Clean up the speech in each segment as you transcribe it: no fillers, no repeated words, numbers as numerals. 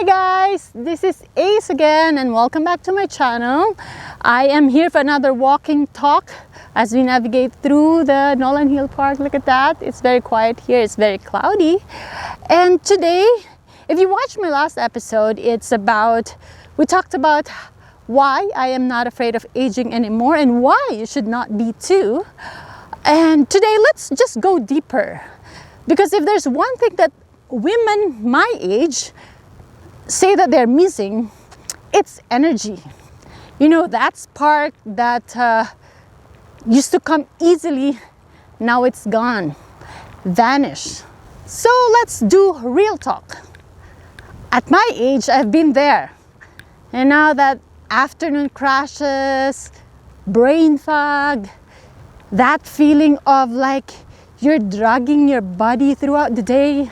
guys, this is Ace again and welcome back to my channel. I am here for another walking talk as we navigate through the Nolan Hill Park. Look at that, it's very quiet here, it's very cloudy. And today, if you watched my last episode, we talked about why I am not afraid of aging anymore and why you should not be too. And today, let's just go deeper. Because if there's one thing that women my age say that they're missing, it's energy. You know, that spark that used to come easily, now it's gone, vanished. So let's do real talk. At my age, I've been there. And now that afternoon crashes, brain fog, that feeling of like you're dragging your body throughout the day. And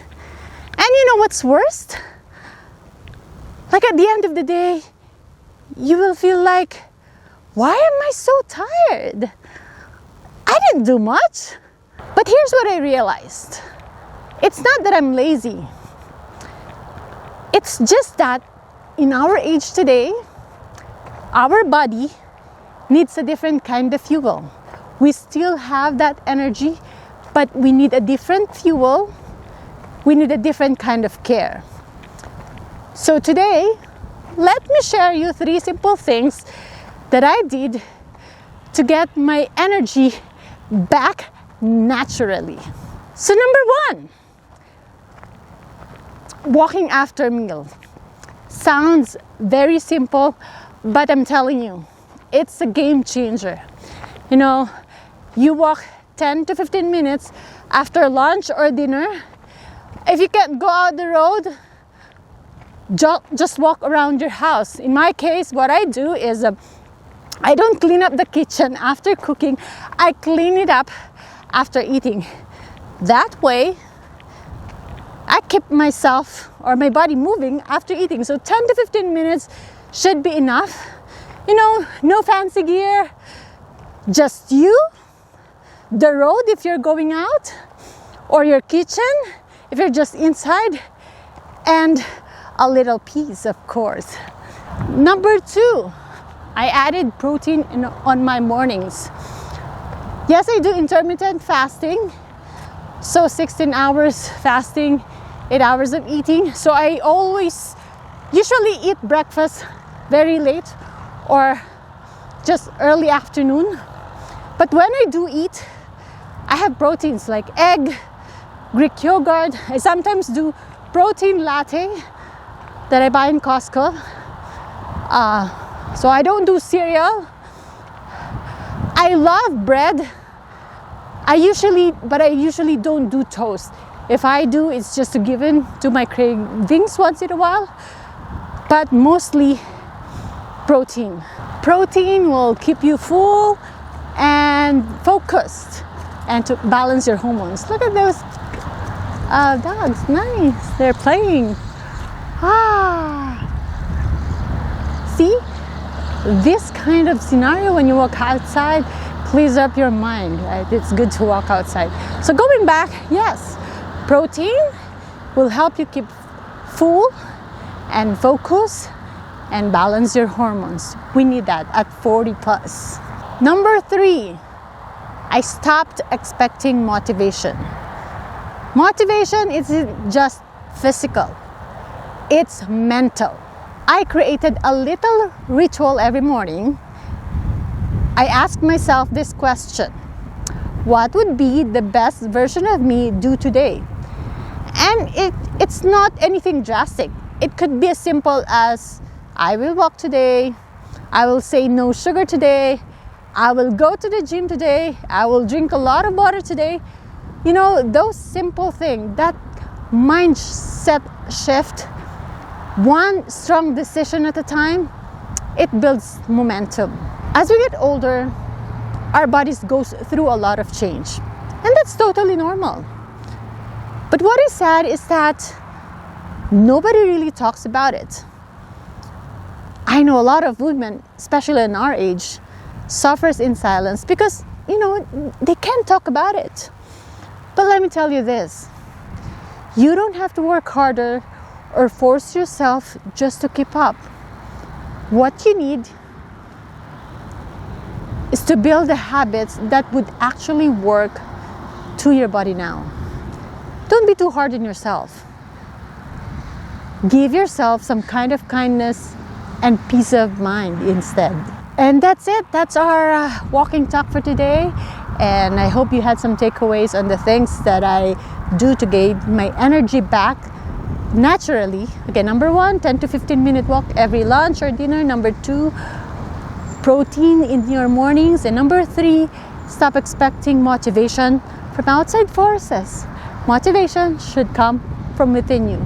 you know what's worst? Like at the end of the day, you will feel like, why am I so tired? I didn't do much. But here's what I realized. It's not that I'm lazy. It's just that in our age today, our body needs a different kind of fuel. We still have that energy, but we need a different fuel. We need a different kind of care. So today, let me share you 3 simple things that I did to get my energy back naturally. So number 1, walking after a meal. Sounds very simple, but I'm telling you, it's a game changer. You know, you walk 10 to 15 minutes after lunch or dinner. If you can't go out the road, just walk around your house. In my case, what I do is I don't clean up the kitchen after cooking. I clean it up after eating. That way, I keep myself or my body moving after eating. So 10 to 15 minutes should be enough. You know, no fancy gear, just you, the road if you're going out, or your kitchen if you're just inside, and a little peace, of course. Number 2, I added protein on my mornings. Yes, I do intermittent fasting. So 16 hours fasting, 8 hours of eating. So I usually eat breakfast very late or just early afternoon. But when I do eat, I have proteins like egg, Greek yogurt. I sometimes do protein latte that I buy in Costco. So I don't do cereal. I love bread. I usually don't do toast. If I do, it's just to give in to my cravings once in a while. But mostly protein. Protein will keep you full and focused and to balance your hormones. Look at those dogs, nice, they're playing. See, this kind of scenario when you walk outside clears up your mind, right? It's good to walk outside. So going back, yes, protein will help you keep full and focus and balance your hormones. We need that at 40 plus. Number 3, I stopped expecting motivation. Motivation isn't just physical, it's mental. I created a little ritual every morning. I ask myself this question: what would be the best version of me do today? And it's not anything drastic. It could be as simple as, I will walk today, I will say no sugar today, I will go to the gym today, I will drink a lot of water today. You know, those simple things, that mindset shift, one strong decision at a time, it builds momentum. As we get older, our bodies go through a lot of change. And that's totally normal. But what is sad is that nobody really talks about it. I know a lot of women, especially in our age, suffers in silence because, you know, they can't talk about it. But let me tell you this, you don't have to work harder or force yourself just to keep up. What you need is to build the habits that would actually work to your body now. Don't be too hard on yourself. Give yourself some kind of kindness and peace of mind instead. And that's it. That's our walking talk for today. And I hope you had some takeaways on the things that I do to gain my energy back naturally. Okay, number 1, 10 to 15 minute walk every lunch or dinner. Number 2, protein in your mornings. And number 3, stop expecting motivation from outside forces. Motivation should come from within you.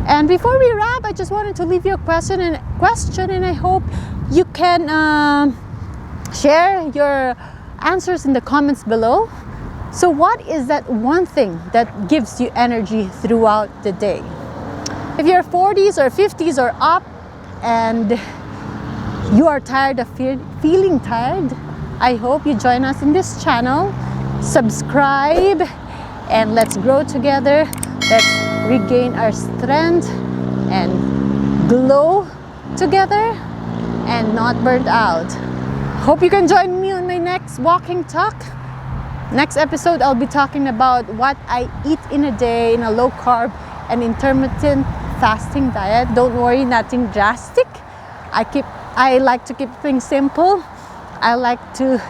And before we wrap, I just wanted to leave you a question, and I hope you can share your answers in the comments below. So what is that one thing that gives you energy throughout the day? If you're 40s or 50s or up and you are tired of feeling tired, I hope you join us in this channel. Subscribe and let's grow together. Let's regain our strength and glow together and not burnt out. Hope you can join me on my next walking talk. Next episode, I'll be talking about what I eat in a day in a low carb and intermittent fasting diet. Don't worry, nothing drastic. I like to keep things simple. I like to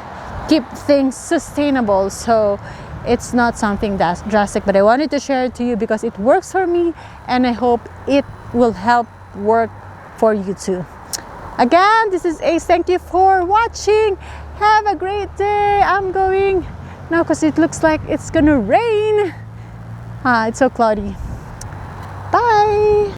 keep things sustainable. So it's not something that's drastic, but I wanted to share it to you because it works for me and I hope it will help work for you too. Again, this is Ace. Thank you for watching. Have a great day. I'm going now because it looks like it's gonna rain. It's so cloudy. Bye.